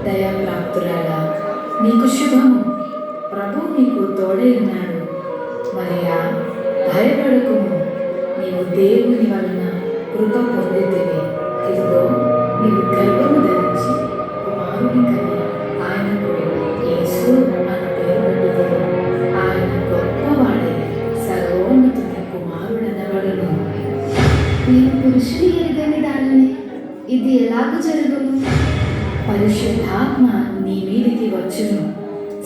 దయాప్రాప్తురాలా, నీకు శుభము. ప్రభు నీకు తోడై ఉన్నాడు. మరియా, భయపడకుము, నీవు దేవుని వలన కృప పొందితివి. ఇదిగో, నీవు గర్భము ధరించి కుమారుని కని ఆయనకు యేసు అని పేరు పెట్టుదువు. ఆయన గొప్పవాడై సర్వోన్నతుని కుమారుడనబడును. నేను పురుషుని ఎరగని దానిని, ఇది ఎలాగ జరుగును? పరిశుద్ధాత్మ నీ మీదికి వచ్చును,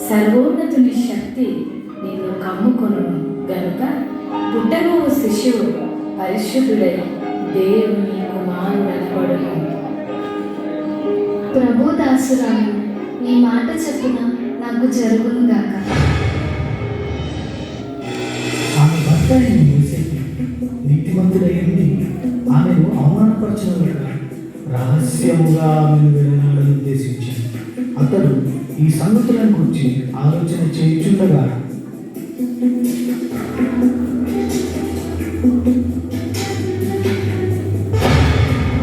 సర్వోన్నతుని శక్తి నిన్ను కమ్ముకొనును గనుక పుట్టబో శిశువు పరిశుద్ధుడై దేవుని కుమారుడనబడును. ప్రభు దాసురాలు, నీ మాట చెప్పున నాకు జరుగును గాక. ఆమె భర్త అయిన యోసేపు నీతిమంతుడైంది, ఆమెను అవమానపరచను రహస్యముగా ఆమెను వెళ్ళాలని ఉద్దేశించాను. అతడు ఈ సంగతులను గురించి ఆలోచన చేయుచుండగా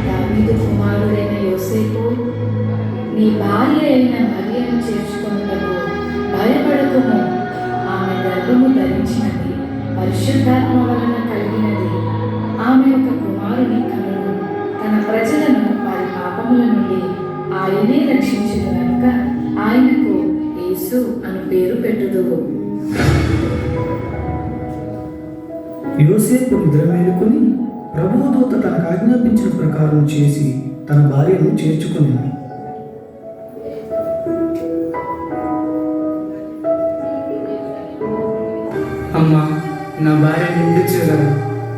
దావీదు కుమారుడైన యోసేపు, నీ భార్య అయిన మరియను చేర్చుకొనుటకు భయపడకుము. ఆమె గర్భము ధరించినది పరిశుద్ధాత్మ వలన కలిగినది. ఆమె ఒక కుమారుని కనును. తన ప్రజలను వారి పాపముల నుండి ఆయనే రక్షించును కనుక ఆయనకు యేసు అని పేరు పెట్టుదువు. యోసేపు నిద్ర మేలుకొని ప్రభువు దూత తనకు ఆజ్ఞాపించిన ప్రకారం చేసి తన భార్యను చేర్చుకున్నాడు. అమ్మా, నా భార్య నిండు చూడరు,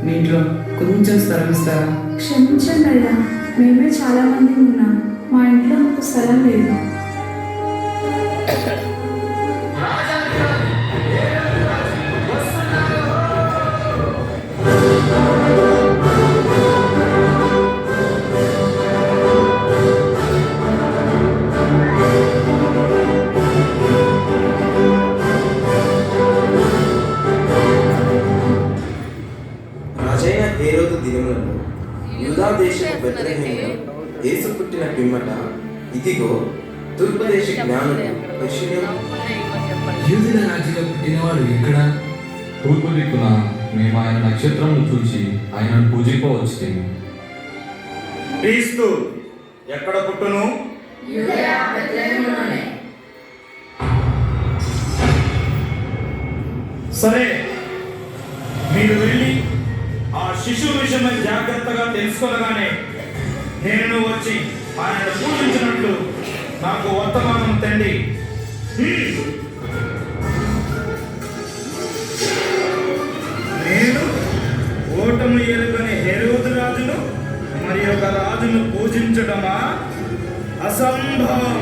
మీ ఇంట్లో కొంచెం స్థలం ఇస్తారా? క్షమించండి అయ్యా, మేమే చాలా మంది ఉన్నాం, మా ఇంట్లో నాకు స్థలం లేదు. రాజైన హేరోదు దినములలో యూదా దేశపు బెత్లెహేములో యేసు పుట్టిన పిమ్మట, ఇదిగో తూర్పు దేశ జ్ఞానులు యెరూషలేము యూదుల రాజుగా పుట్టినవాడు ఎక్కడ? తూర్పు దిక్కున మేము ఆయన నక్షత్రమును చూసి ఆయనను పూజింపవచ్చు. క్రీస్తు ఎక్కడ పుట్టును? సరే, మీరు వెళ్ళి ఆ శిశువు విషయమై జాగ్రత్తగా తెలుసుకోగానే నేను వచ్చి ఆయన పూజించినట్లు నాకు వర్తమానం తండి. నేను ఓటమి ఎరుగని హేరోదు రాజును మరి ఒక రాజును పూజించడమా? అసంభవం.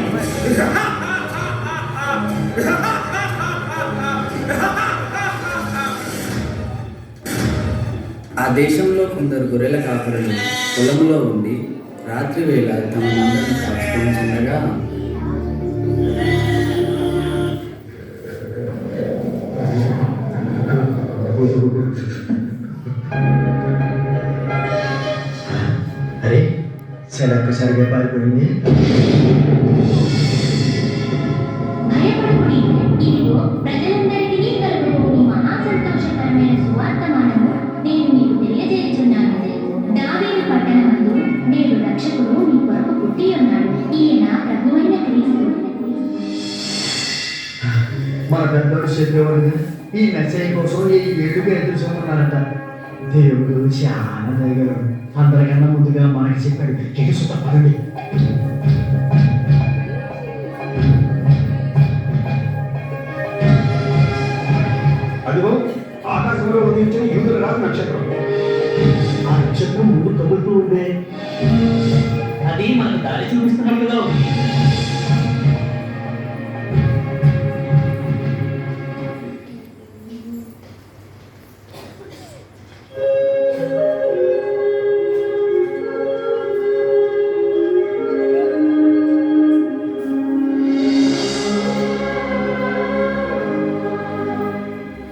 ఆ దేశంలో కొందరు గొర్రెల కాపరులు పొలంలో ఉండి రాత్రి వేళ తమ మందను కాచుకుంటుండగా అరే, సెలకు సరిగా పారిపోయింది. భయపడకుడి, ఇదిగో ప్రజలందరికీ కలుగును మహా సంతోషకరమైన సువార్తమానము నేను మీకు తెలియజేయుచున్నాను. దావీదు పట్టణమందు నేడు రక్షకుడు మీ కొరకు పుట్టి ఉన్నాడు. ఈయన ప్రభువైన క్రీస్తు. మన పెద్దలు చెప్పేవారుగా ఈ మెసేజ్ కోసం ఈ వేడుక ఎదురు చూస్తున్నారంట. దేవుడు చాలా దగ్గర అందరికన్నా ముందుగా మనకి చెప్పాడు. ఎదుసుత పడండి. అదిగో ఆకాశంలో ఉదయించిన యూదుల రాజు నక్షత్రం. ఆ నక్షత్రం ముందు కదులుతూ ఉండే అది మనకు దారి చూపిస్తున్నట్లుగా ఉంది.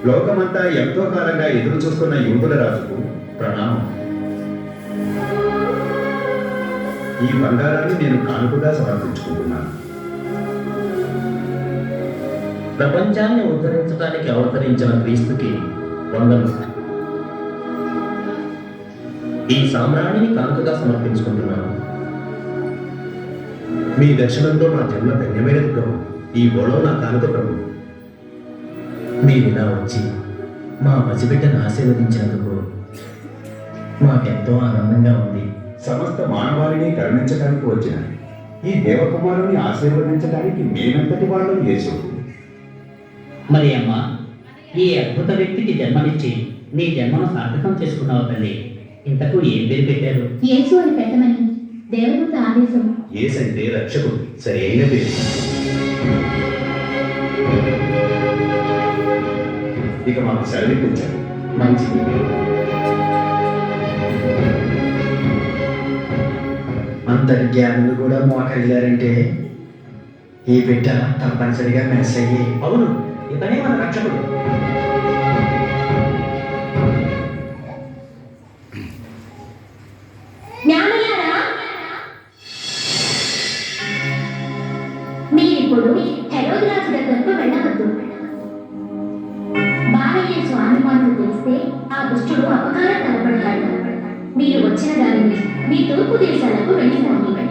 లోకమంతా ఎంతో కాలంగా ఎదురు చూస్తున్న యూదుల రాజుకు ప్రణామం. ఈ బంగారాన్ని నేను కానుకగా సమర్పించుకుంటున్నాను. ప్రపంచాన్ని ఉద్ధరించడానికి అవతరించిన క్రీస్తుకి వందలు. ఈ సామ్రాణిని కానుకగా సమర్పించుకుంటున్నాను. మీ దర్శనంతో మా జన్మ ధన్యమైనది ప్రభు. ఈ బోళో నా కానుక ప్రభు. మీరిలా వచ్చి మా పసిబిడ్డను ఆశీర్వదించినందుకు మాకెంతో ఆనందంగా ఉంది. సమస్త మానవాళిని కరుణించడానికి వచ్చిన ఈ దేవకుమారుని ఆశీర్వదించడానికి మేమెంతటి వాళ్ళం యేసు. మరి అమ్మ, ఈ అద్భుత వ్యక్తికి జన్మనిచ్చి నీ జన్మను సార్థకం చేసుకున్నావు తల్లి. ఇంతకు ఏం పేరు పెట్టారు? యేసు అని పెట్టమని దేవదూత ఆదేశం. యేసంటే రక్షకుడు, సరి అయిన పేరు. ఇక మాకు సెలవిప్పించండి. మంచిది. అంతర్జ్ఞానులు కూడా మోకరిల్లారంటే ఈ బిడ్డ తప్పనిసరిగా మెస్సయ్యే. అవును, ఇతనే మన రక్షకుడు. జ్ఞానులారా, మీరిప్పుడు హెరోదు రాజు దగ్గరకు వెళ్ళవద్దు. బాలయ్య స్వామిమాను తెలిస్తే ఆ దుష్టుడు అపకారం తలపడతాడు. మీరు వచ్చిన దారిని మీ తూర్పు దేశాలకు వెళ్ళిపోండి.